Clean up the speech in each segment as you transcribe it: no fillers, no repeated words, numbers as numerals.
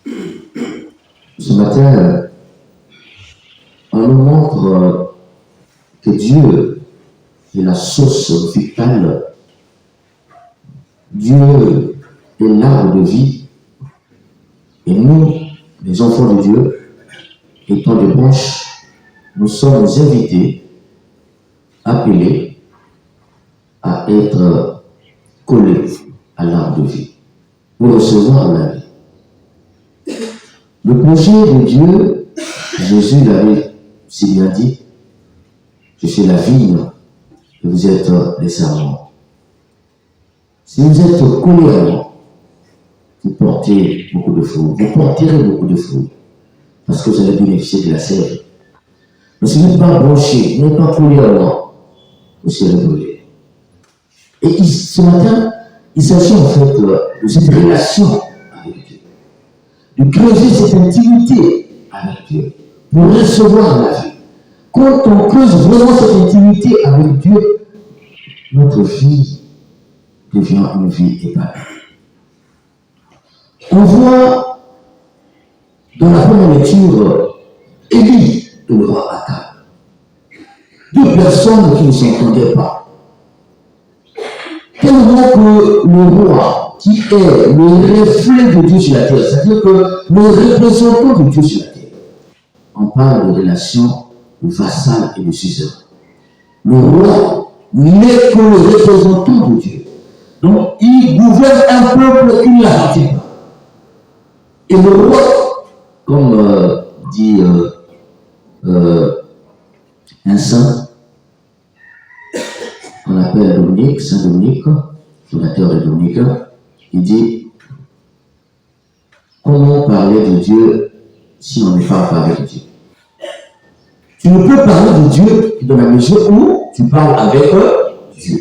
Ce matin, on nous montre que Dieu est la source vitale. Dieu est l'arbre de vie. Et nous, les enfants de Dieu, étant des branches, nous sommes invités, appelés à être collés à l'arbre de vie pour recevoir la vie. Le projet de Dieu, Jésus l'avait si bien dit, je suis la vigne et vous êtes les serments. Si vous êtes collés à moi, vous portez beaucoup de fruits, vous porterez beaucoup de fruits, parce que vous allez bénéficier de la sève. Mais si vous n'êtes pas branché, vous n'êtes pas collé à moi, vous serez brûlé. Et ce matin, il s'agit en fait de cette relation avec Dieu, de creuser cette intimité avec Dieu, pour recevoir la vie. Quand on creuse vraiment cette intimité avec Dieu, notre vie devient une vie épanouie. On voit dans la première lecture Élie et le roi Akab. Deux personnes qui ne s'entendaient pas. Tellement que le roi, qui est le reflet de Dieu sur la terre, c'est-à-dire que le représentant de Dieu sur la terre, on parle de relation de vassal et de suzerain. Le roi n'est que le représentant de Dieu. Donc, il gouverne un peuple qui ne l'appartient pas. Et le roi, comme dit un saint, qu'on appelle Dominique, Saint Dominique, fondateur de Dominique, il dit, comment parler de Dieu si on ne parle pas avec Dieu? Tu ne peux parler de Dieu dans la mesure où tu parles avec Dieu.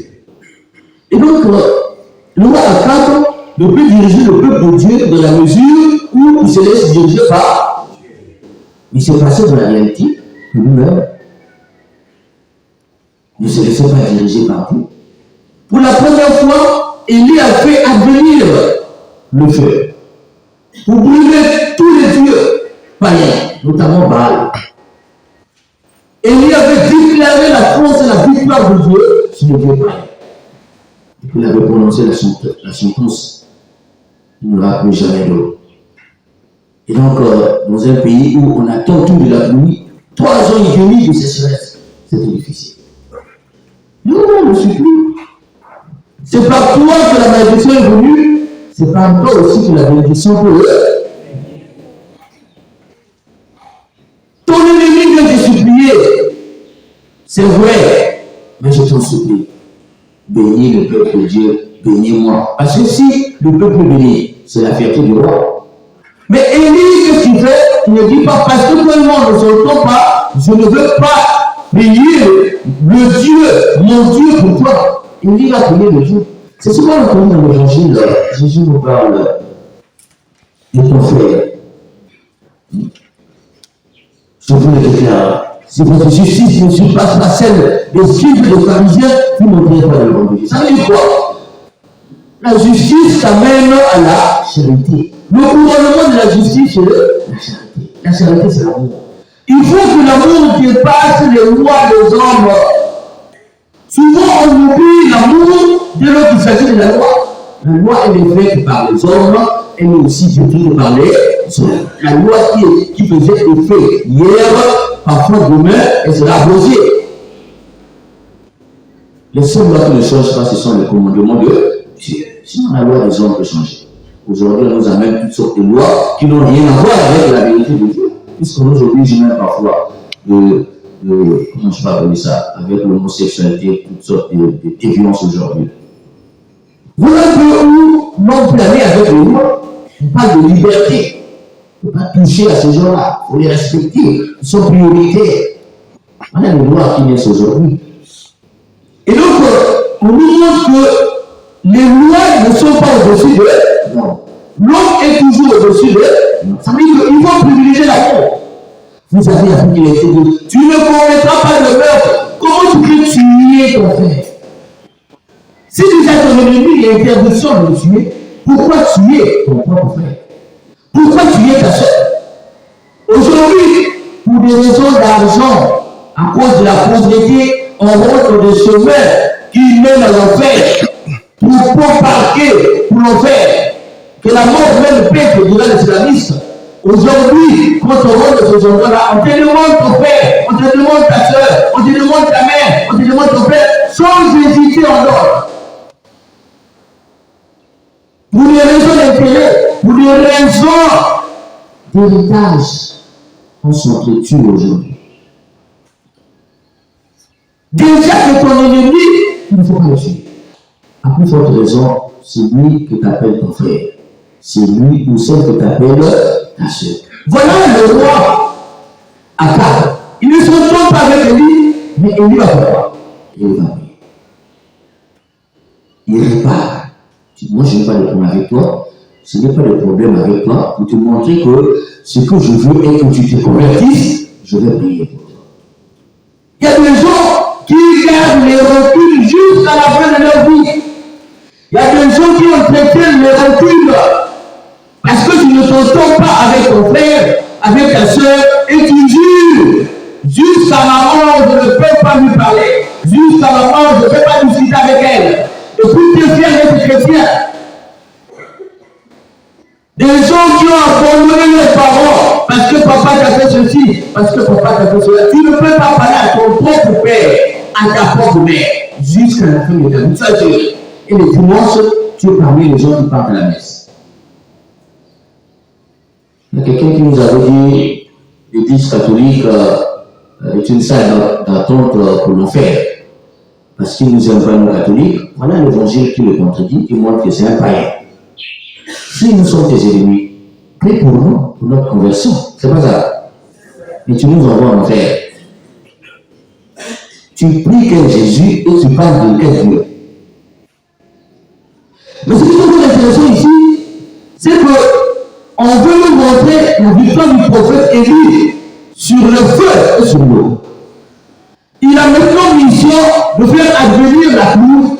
Et donc, le roi Akab ne peut diriger le peuple de Dieu dans la mesure où il se laisse diriger par Dieu. Il s'est passé dans la réalité que lui-même ne se laissait pas diriger par Dieu. Pour la première fois, Élie a fait advenir le feu pour brûler tous les dieux païens, notamment Baal. Élie avait déclaré la force et la victoire de Dieu sur le Dieu païen. Il avait prononcé la sentence. Il n'y aura plus jamais d'eau. Et donc, dans un pays où on attend tout de la pluie, 3 ans et demi de sécheresse, c'était difficile. Non, ne suis plus. C'est par toi que la malédiction est venue, c'est par toi aussi que la bénédiction peut venir. Ton ennemi vient te supplier. C'est vrai, mais je t'en supplie. Bénis le peuple de Dieu, bénis-moi. Parce que si le peuple bénit, c'est la fierté du roi. Mais Élie, qu'est-ce qu'il fait? Il ne dit pas, parce que tout le monde ne s'entend pas, je ne veux pas payer le Dieu, mon Dieu pour toi. Élie va payer le Dieu. C'est souvent le temps dans l'évangile, Jésus nous parle de ton frère. Je vous le déclare. Si votre justice ne surpasse pas celle des scribes et des pharisiens, vous ne montrez pas le bon Dieu. Ça veut dire quoi? La justice t'amène à la charité. Le couronnement de la justice, c'est la charité. La charité, c'est l'amour. Il faut que l'amour dépasse les lois des hommes. Souvent, on oublie l'amour dès lors qu'il s'agit de la loi. La loi, elle est faite par les hommes, elle est aussi définie par les hommes. La loi qui faisait effet hier, parfois demain, elle sera abrogée. Les seules lois qui ne changent pas, ce sont les commandements de Dieu. Sinon, la loi des hommes peut changer. Aujourd'hui, on nous amène toutes sortes de lois qui n'ont rien à voir avec la vérité de Dieu. Puisqu'on nous oblige même parfois comment je peux appeler ça, avec l'homosexualité, toutes sortes de déviances aujourd'hui. Voilà un peu où l'on planait avec les lois. On parle de liberté. Il ne faut pas toucher à ces gens-là. Il faut les respecter. Ils sont prioritaires. Voilà les lois qui naissent aujourd'hui. Et donc, on nous montre que les lois ne sont pas au-dessus de l'homme. L'homme est toujours au-dessus de l'homme. Ça veut dire qu'il faut privilégier l'amour. Vous avez appris qu'il était dit, tu ne commettras pas de meurtre. Comment tu peux tuer ton frère? Si déjà ton ennemi il y a interdiction de le tuer, pourquoi tuer ton propre frère? Pourquoi tuer Aujourd'hui, pour des raisons d'argent, à cause de la pauvreté, on rentre des chemins qui mènent à l'enfer, pour parquer, pour l'enfer, que la mort même pète durant l'esclavisme. Aujourd'hui, quand on rentre de ces endroits-là, on te demande ton père, on te demande ta soeur, on te demande ta mère, on te demande ton père, sans hésiter en ordre. Pour des raisons d'intérêt, pour des raisons d'héritage, on s'entretue aujourd'hui. Déjà que ton ennemi, il ne faut pas le suivre. À plus forte raison, c'est lui que t'appelle ton frère. C'est lui ou celle que t'appelle ta soeur. Voilà le roi Akab. Il ne s'entend pas avec lui, mais Élie va faire quoi? Il va prier. Il répare. Moi, je n'ai pas de problème avec toi. Ce n'est pas de problème avec toi pour te montrer que ce que je veux est que tu te convertisses. Je vais prier pour toi. Il y a des gens qui gardent les reculs jusqu'à la fin de leur vie. Il y a des gens qui entretiennent les reculs parce que tu ne t'entends pas avec ton frère, avec ta soeur, et tu jures. Jusqu'à la mort, je ne peux pas lui parler. Jusqu'à la mort, je ne peux pas discuter avec elle. Et puis tu es fier d'être chrétien. Des gens qui ont abandonné leurs parents parce que papa t'a fait ceci, parce que papa t'a fait cela. Tu ne peux pas parler à ton propre père, à ta propre mère, jusqu'à la fin de ta vie. Ça, et les dimanches, tu es parmi les gens qui partent à la messe. Il y a quelqu'un qui nous avait dit l'Église catholique est une salle d'attente pour l'enfer. Parce qu'il nous aime pas nous catholiques. Voilà l'évangile qui le contredit, qui montre que c'est un païen. Si nous sommes tes ennemis, prie pour nous, pour notre conversion. C'est pas ça. Et tu nous envoies en enfer. Tu pries quel Jésus et tu parles de quel Dieu. Mais ce qui est intéressant ici, c'est que on veut nous montrer la victoire du prophète Élie sur le feu et sur l'eau. Il a maintenant mission de faire advenir la pluie.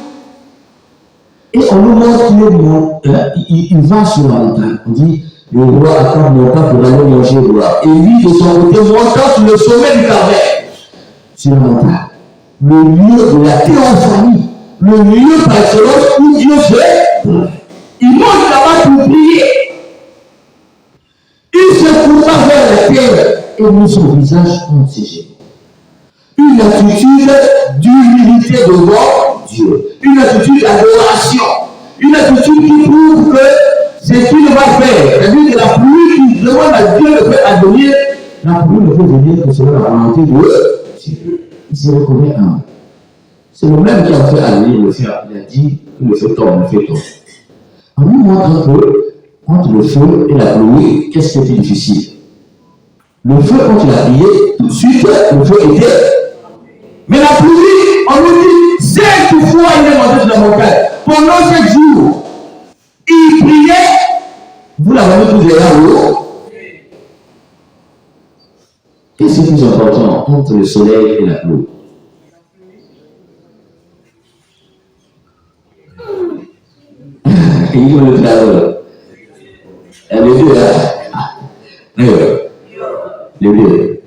Et on nous montre qu'il va sur la montagne. On dit, le roi attend montant pour aller manger le roi. Et lui, de son côté, montant sur le sommet du Carmel. Sur la montagne. Le lieu de la théophanie. Le lieu par excellence où Dieu se trouve. Il monte là-bas pour prier. Il se courba vers la terre et mit son visage en ses genoux. Une attitude d'humilité devant Dieu. Une attitude d'adoration. Une attitude qui prouve que c'est ce qu'il va faire. C'est-à-dire que la pluie qui demande à Dieu de faire advenir, la pluie ne peut venir que selon la volonté de Dieu. Il se reconnaît un. C'est le même qui a fait advenir le feu. Il a dit que le feu tombe, le feu tombe. On nous montre un peu, entre le feu et la pluie, qu'est-ce qui était difficile. Le feu, quand il a prié, tout de suite, le feu était. Mais la pluie, on nous dit, 7 fois il est monté sur la montagne. Pendant 7 jours, il priait. Vous l'avez tous là-haut. Qu'est-ce qui est plus important entre le soleil et la pluie? Il va le faire. Les deux, les deux.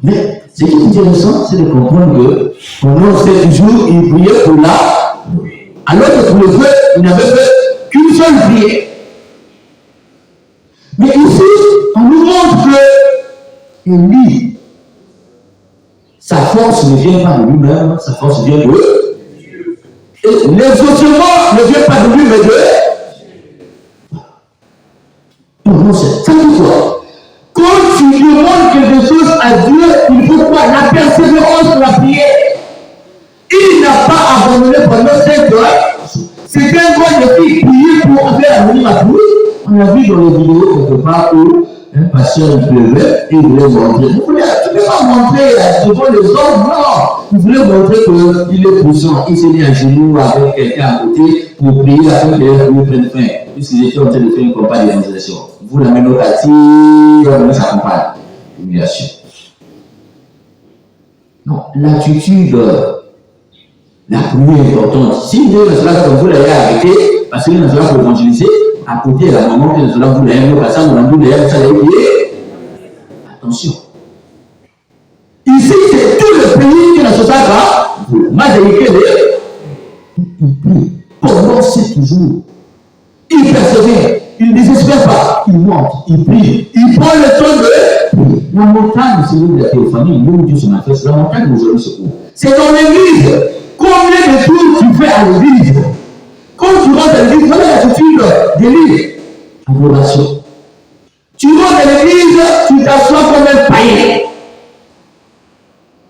Mais ce qui est intéressant, c'est de comprendre que pendant 7 jours, il priait pour la pluie. Alors que pour le feu, il n'avait fait qu'une seule prière. Mais ici, on nous montre que Élie, sa force ne vient pas de lui-même, sa force vient de Dieu. Et l'exaucement ne vient pas de lui, mais de Dieu. Non, ça dit quoi? Quand tu demandes quelque chose à Dieu, il faut quoi? La persévérance de la prière. Il n'a pas abandonné pendant 5 heures. C'est un bon de fille prier pour faire venir la pluie. On a vu dans les vidéos quelque part où un pasteur il pleuvait et il voulait montrer. Tu ne peux pas montrer devant les hommes, non. Il voulait montrer qu'il est puissant. Il s'est mis à genoux avec quelqu'un à côté pour prier afin que les pluies prennent fin. Puisqu'ils étaient en train de faire une campagne d'évangélisation. Vous la menez au quartier, on s'accompagne. Humiliation. Non, l'attitude, la pluie est importante. Si Dieu ne sera pas comme vous l'avez arrêté, parce qu'il ne sera pas pour évangéliser, à côté de la maman qui ne sera pas vous l'avez passé, on a dit, ça l'a oublié. il prie. Commencez toujours. Il persévère. Il ne désespère pas. Il monte. Il prie. Il prend le temps de prier. La montagne, c'est l'une de la théophanie. Nous, Dieu se manifeste. La montagne, nous aujourd'hui, c'est où? C'est dans l'église. Combien de tours tu fais à l'église? Quand tu rentres à l'église, voilà l'attitude d'église. Adoration. Tu rentres à l'église, tu t'assois comme un païen.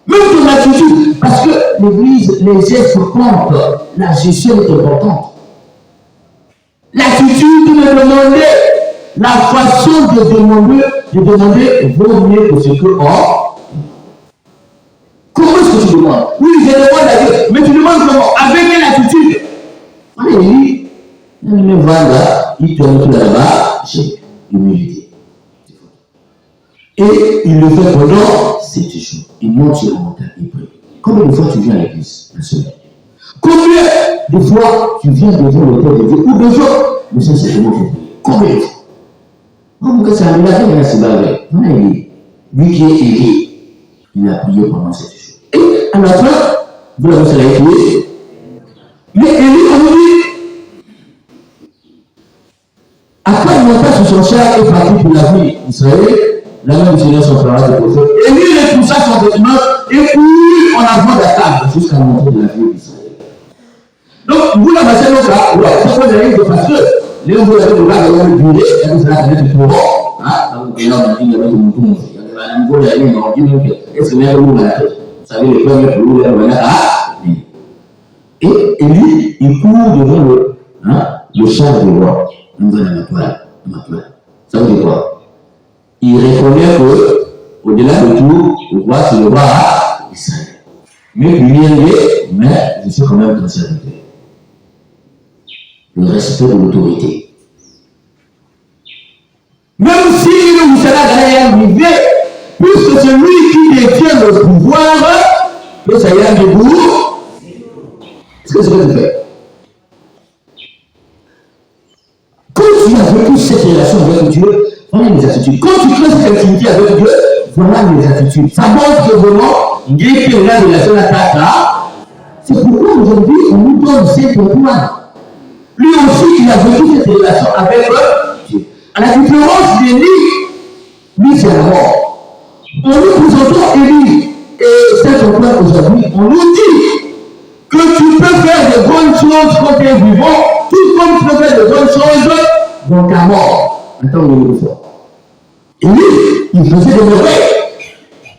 Même ton attitude, parce que l'église, les gestes comptent, la gestion est importante. L'attitude de demander, la façon de demander vaut mieux que ce que comment est-ce que tu demandes? Oui, je demande à Dieu, mais tu demandes comment? Avec quelle attitude? Allez, il me va là, il te montre là-bas, j'ai humilité. Et il le fait pendant 7 jours. Il monte sur la montagne, il prie. Combien de fois tu viens à l'église la semaine? Combien de fois tu viens devant le Père de Dieu? Ou de fois, le Seigneur c'est comment tu pries? Combien de fois? Oh, que c'est un milagre, il a se barré. Lui qui est Élie, il a prié pendant 7 jours. Et à la fin, vous l'avez fait la prier. Mais Élie, on dit, après il monta sur son char et partit pour la vie d'Israël. La main du Seigneur s'empara de prophète. Et lui, il poussa son vêtement et courut en avant d'Akab jusqu'à la montée de la ville d'Israël. Donc, vous la passez dans ça, c'est quoi d'ailleurs parce que les gens vous avez le gars de durée, et vous allez être trop bon. Ah, donc, on a dit, il y avait tout le monde. Il y avait un niveau d'aller, on dit, est-ce que vous avez le la tête? Vous savez, les premiers pour vous, et lui, il court devant le char de roi. On va dans ma toile. Ça veut dire quoi? Il reconnaît que, au-delà de tout, le roi, c'est le roi Israël. Mais je suis quand même conservateur. Le respect de l'autorité. Même si le Moussala est arrivé, puisque c'est lui qui détient le pouvoir, que ça y est debout, est-ce que c'est ce que tu fais? Quand tu as vécu cette relation avec Dieu, voilà les attitudes. Quand tu crées cette activité avec Dieu, voilà les attitudes. Ça montre que vraiment, il y a une relation à ta. C'est pourquoi aujourd'hui, on nous donne cette pouvoir. Lui aussi, il a vécu cette relation avec Dieu. À la différence d'Élie, lui, c'est la mort. En nous présentant Élie et cet emploi aujourd'hui, on nous dit que tu peux faire de bonnes choses quand tu es vivant, tout comme tu peux faire de bonnes choses dans ta mort. Attends, on le fait. Et lui, il faisait des merveilles.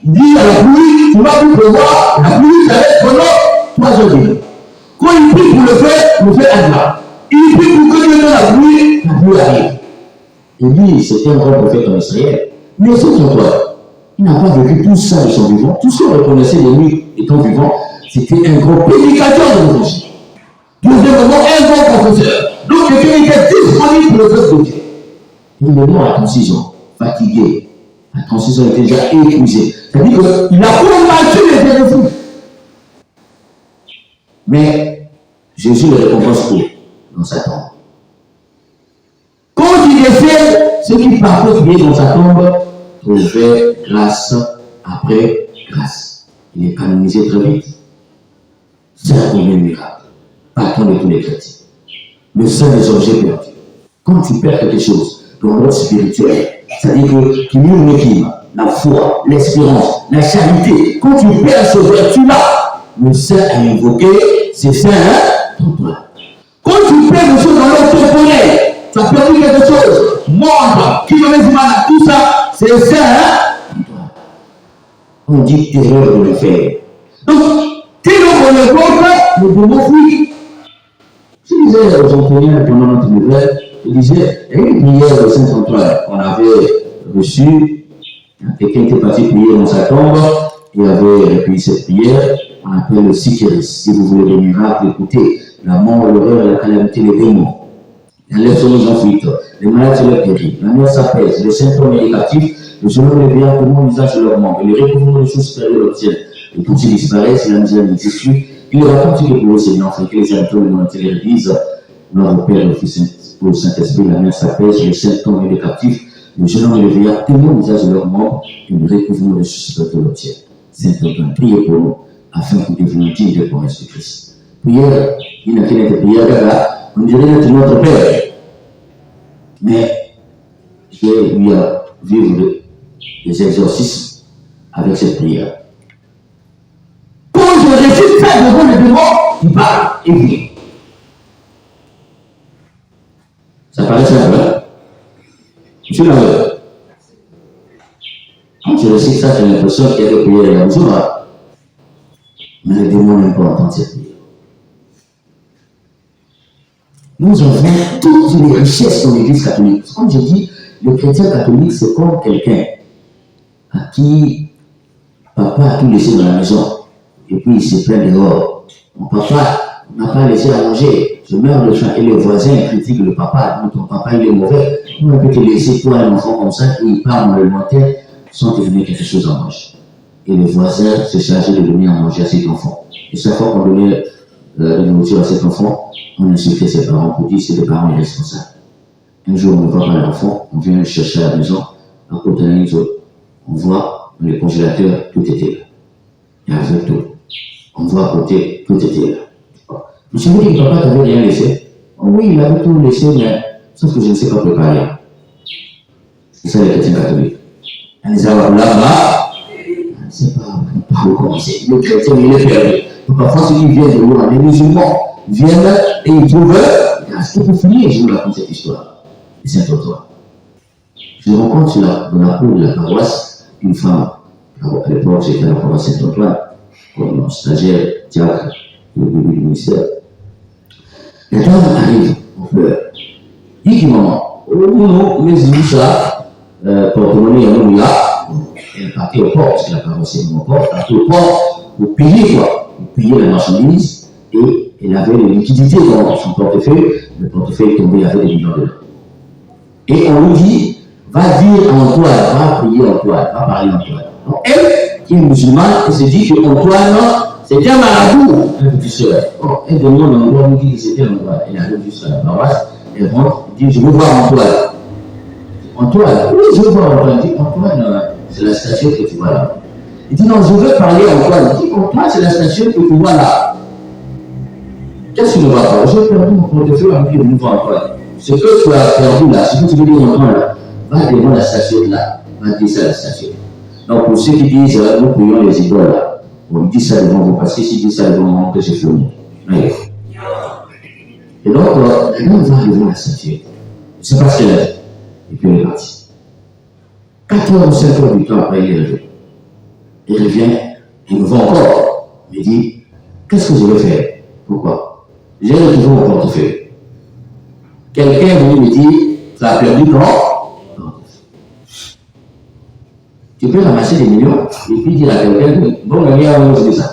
Il dit à la pluie, tu vas plus pleuvoir, la pluie s'arrête pendant 3 heures. Quand il prie pour le fait advient. Il prie pour que Dieu donne la pluie arrive. Et lui, c'était un grand prophète en Israël. Mais c'est son toi. Il n'a pas vécu tout ça de son vivant. Tout ce qu'on reconnaissait de lui étant vivant, c'était un grand prédicateur de l'évangile. Deuxièmement, un grand professeur. Donc, quelqu'un était disponible pour le peuple de Dieu. Il est mort à 36 ans, fatigué. À 36 ans, il était déjà épuisé. C'est-à-dire qu'il a combattu les bénéfices. Mais Jésus le récompense pour dans sa tombe. Quand il décède, ceux qui partaient prier dans sa tombe trouvaient grâce après grâce. Il est canonisé très vite. C'est un premier miracle. Patron de tous les chrétiens. Le seul des objets perdus. Quand tu perds quelque chose dans le monde spirituel, c'est-à-dire qu'il y a une équilibre, la foi, l'espérance, la charité. Quand tu perds ce vertu-là, le Saint a invoqué, c'est ça, toi. Quand tu perds des choses dans l'ordre temporel, tu as perdu quelque chose, monde, kilomètres, tout ça, c'est ça, toi. On dit terreur de le faire. Donc, dès qu'on évoque, le démon fuit. Je disais aux Antoniens pendant notre nouvelle, je disais, il y a une prière de Saint-Antoine qu'on avait reçue. Quelqu'un était parti prier dans sa tombe, il avait recueilli cette prière, on appelle le Sikéris. Si vous voulez des miracles, écoutez, la mort, l'horreur, la calamité, les démons. Les lèvres sont mises en fuite, les malades se leur guérit, la mort s'apaise, les symptômes négatifs, le genou les biens, tout le monde visage leur manque, et les recouvrements des choses supérieures obtiennent. Et quand ils disparaissent, la misère n'existe plus. Il raconte que pour le Seigneur, afin que les symptômes dans l'Église, notre Père, le Fils, pour le Saint-Esprit, la mère s'apaise, les symptômes et les captifs, le jeune homme et le vieillard, tout le monde visage leur manque, et le recouvrement des choses supérieures obtiennent. Saint Antoine, priez pour nous, afin que nous devenions dignes des promesses de Christ. Prière, il n'a qu'une prière là, on dirait que notre Père. Mais j'ai eu à vivre des exorcismes avec cette prière. Quand je refuse de faire devant le démon, il parle et vient. Ça paraît simple, hein? Monsieur l'aveugle. Quand je récite ça, j'ai l'impression qu'il y a des prières et il y a mais le démon n'aime pas entendre cette prière. Nous avons toutes les richesses dans l'Église catholique. Comme je dis, le chrétien catholique, c'est comme quelqu'un à qui papa a tout laissé dans la maison. Et puis il se plaint dehors. Mon papa n'a pas laissé à manger. Je meurs de faim et le voisin critique le papa. Ton papa il est mauvais. On peut te laisser toi un enfant comme ça et il part dans l'alimentaire sans te donner quelque chose à manger. Et le voisin se chargeait de donner à manger à cet enfant. Et chaque fois qu'on donnait la nourriture à cet enfant, on insultait ses parents pour dire que c'est les parents irresponsables. Un jour, on ne voit pas l'enfant, on vient le chercher à la maison, à côté d'un autre, on voit dans le congélateur, tout était là. Il y avait tout. On voit à côté, tout était là. Je me suis dit que papa t'avait rien laissé. Oh oui, il avait tout laissé, mais sauf que je ne sais pas préparer. C'est ça les chrétiens catholiques. On les a là-bas, je ne sais pas où commencer. Le chrétien, il est perdu. Donc parfois, ceux qui viennent de loin, les musulmans viennent et ils trouvent, est-ce qu'il faut finir, je vous raconte cette histoire. Et c'est un toi. Je rencontre dans la cour de la paroisse une femme. À l'époque, j'étais à la paroisse Saint-Antoine, comme stagiaire, diacre, au début du ministère. La dame arrive, on pleure. Il dit maman, oh non, mais dis ça, porte-monnaie, on là. Elle partait au port, parce que la paroisse est mon port, elle partait au port pour payer quoi. Pour payer la marchandise, et elle avait les liquidités dans son portefeuille. Le portefeuille tombé, il y avait des millions dedans. Et on lui dit, va dire à Antoine, va prier Antoine, va parler Antoine. Donc elle, qui est musulmane, elle se dit que Antoine, c'était un marabout, un petit soeur. Bon, elle demande à Antoine, elle dit que c'était un Antoine. Elle arrive jusqu'à la paroisse, elle rentre, elle dit, je veux voir Antoine. Antoine, oui, je veux voir Antoine. Elle dit, Antoine, c'est la statue que tu vois là. Il dit, non, je veux parler à Antoine. Il dit, Antoine, c'est la statue que tu vois là. Qu'est-ce que tu ne vois pas? J'ai perdu mon portefeuille en plus de voir Antoine. Ce que tu as perdu là, ce que tu veux dire Antoine là, va devant la statue là, va dire ça à la statue. Donc pour ceux qui disent, nous prions les idoles là, on dit ça devant vous, parce que s'ils disent ça devant moi, que j'ai fini. Et donc, la dame va devant la statue. C'est parce qu'elle est. Et puis elle est partie. 4 heures ou 5 heures du temps après, il est revenu. Il revient, il me voit encore. Il me dit, qu'est-ce que je vais faire? Pourquoi? J'ai retrouvé mon portefeuille. Quelqu'un est venu me dire, tu as perdu quand? Tu peux ramasser des millions et puis dire à quelqu'un, bon, regarde, on dit ça.